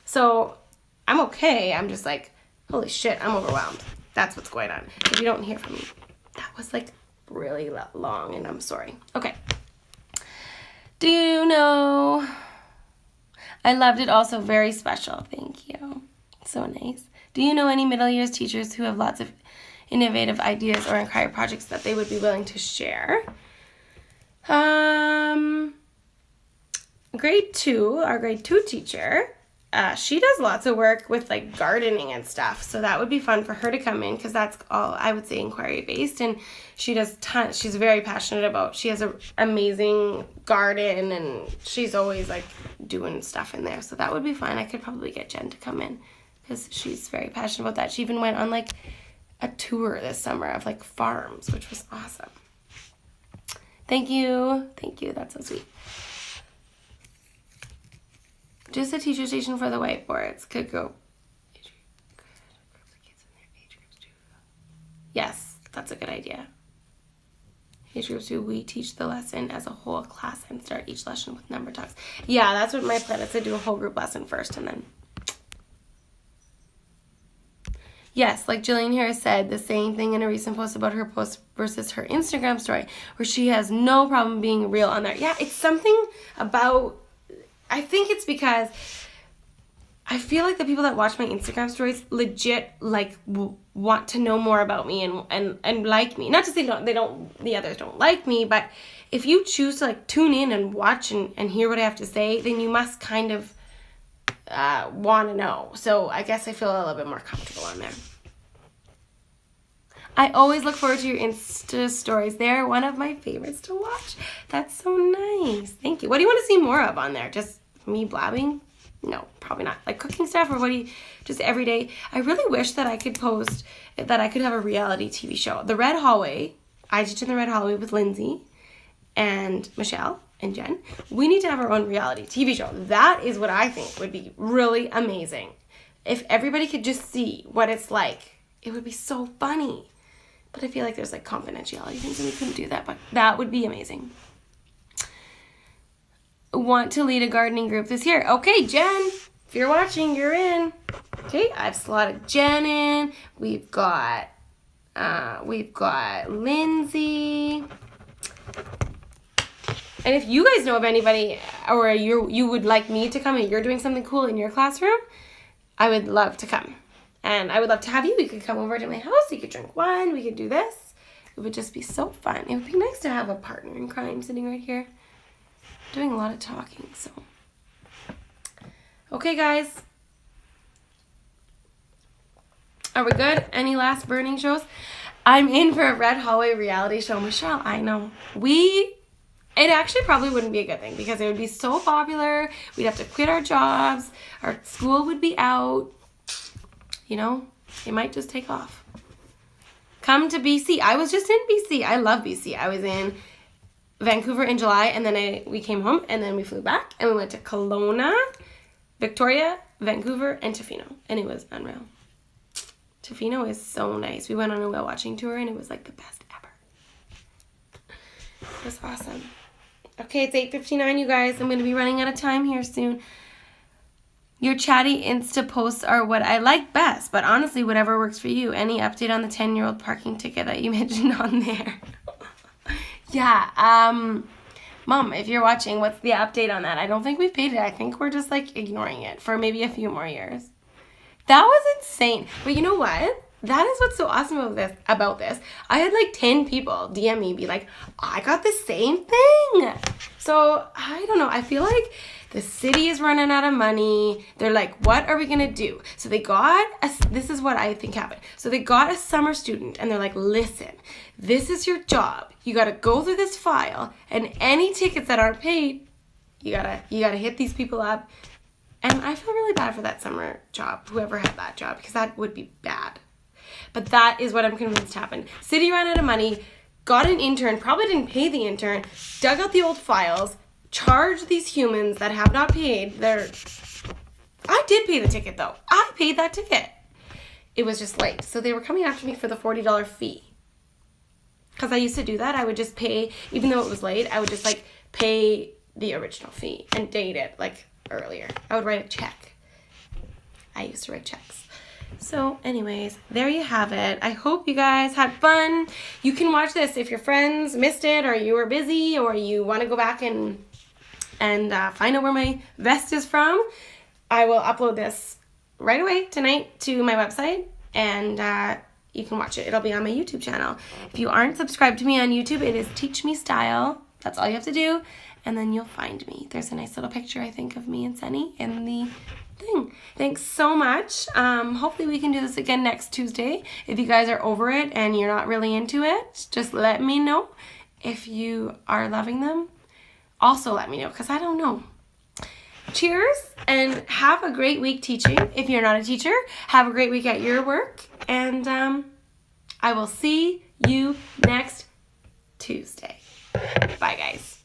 So I'm okay. I'm just like, holy shit, I'm overwhelmed. That's what's going on. If you don't hear from me, that was like really long, and I'm sorry. Okay. Do you know? I loved it, also very special. Thank you. So nice. Do you know any middle years teachers who have lots of innovative ideas or inquiry projects that they would be willing to share? Grade 2, our grade 2 teacher, she does lots of work with like gardening and stuff, so that would be fun for her to come in, because that's all I would say inquiry based, and she does tons. She's very passionate about, she has an amazing garden, and she's always like doing stuff in there, so that would be fun. I could probably get Jen to come in, because she's very passionate about that. She even went on like a tour this summer of like farms, which was awesome. Thank you, that's so sweet. Just a teacher station for the whiteboards could go. Yes, that's a good idea. Age groups do we teach the lesson as a whole class and start each lesson with number talks? Yeah, that's what my plan is, to do a whole group lesson first and then. Yes, like Jillian Harris said, the same thing in a recent post about her post versus her Instagram story, where she has no problem being real on there. Yeah, it's something about, I think it's because I feel like the people that watch my Instagram stories legit like want to know more about me and like me. Not to say the others don't like me, but if you choose to like tune in and watch and hear what I have to say, then you must kind of want to know. So I guess I feel a little bit more comfortable on there. I always look forward to your Insta stories. They're one of my favorites to watch. That's so nice. Thank you. What do you want to see more of on there? Just me blabbing? No, probably not. Like cooking stuff, or what do you, just every day? I really wish that I could post, that I could have a reality TV show. The Red Hallway, I teach in the Red Hallway with Lindsay and Michelle and Jen. We need to have our own reality TV show. That is what I think would be really amazing. If everybody could just see what it's like, it would be so funny. But I feel like there's like confidentiality things and we couldn't do that, but that would be amazing. Want to lead a gardening group this year. Okay, Jen, if you're watching, you're in. Okay, I've slotted Jen in. We've got Lindsay. And if you guys know of anybody, or you would like me to come and you're doing something cool in your classroom, I would love to come. And I would love to have you. You could come over to my house. You could drink wine. We could do this. It would just be so fun. It would be nice to have a partner in crime sitting right here doing a lot of talking. So, okay, guys. Are we good? Any last burning shows? I'm in for a Red Hallway reality show. Michelle, I know. It actually probably wouldn't be a good thing because it would be so popular. We'd have to quit our jobs. Our school would be out. You know, it might just take off. Come to BC. I was just in BC. I love BC. I was in Vancouver in July, and then we came home, and then we flew back, and we went to Kelowna, Victoria, Vancouver, and Tofino, and it was unreal. Tofino is so nice. We went on a whale watching tour, and it was like the best ever. It was awesome. Okay, it's 8:59, you guys. I'm going to be running out of time here soon. Your chatty Insta posts are what I like best, but honestly, whatever works for you. Any update on the 10-year-old parking ticket that you mentioned on there? Yeah, Mom, if you're watching, what's the update on that? I don't think we've paid it. I think we're just, like, ignoring it for maybe a few more years. That was insane. But you know what? That is what's so awesome about this. I had, like, 10 people DM me, be like, I got the same thing. So, I don't know. I feel like the city is running out of money. They're like, what are we going to do? So they got, this is what I think happened. So they got a summer student and they're like, listen, this is your job. You got to go through this file, and any tickets that aren't paid, you gotta hit these people up. And I feel really bad for that summer job, whoever had that job, because that would be bad. But that is what I'm convinced happened. City ran out of money, got an intern, probably didn't pay the intern, dug out the old files, charged these humans that have not paid I did pay the ticket though. I paid that ticket. It was just late. So they were coming after me for the $40 fee. Because I used to do that. I would just pay, even though it was late, I would just like pay the original fee and date it like earlier. I would write a check. I used to write checks. So anyways, there you have it. I hope you guys had fun. You can watch this if your friends missed it, or you were busy, or you want to go back and find out where my vest is from. I will upload this right away tonight to my website, and you can watch it. It'll be on my YouTube channel. If you aren't subscribed to me on YouTube, it is Teach Me Style. That's all you have to do, and then you'll find me. There's a nice little picture, I think, of me and Sunny in the thing. Thanks so much. Hopefully we can do this again next Tuesday. If you guys are over it and you're not really into it, just let me know. If you are loving them, also let me know, because I don't know. Cheers, and have a great week teaching. If you're not a teacher, have a great week at your work, and I will see you next Tuesday. Bye, guys.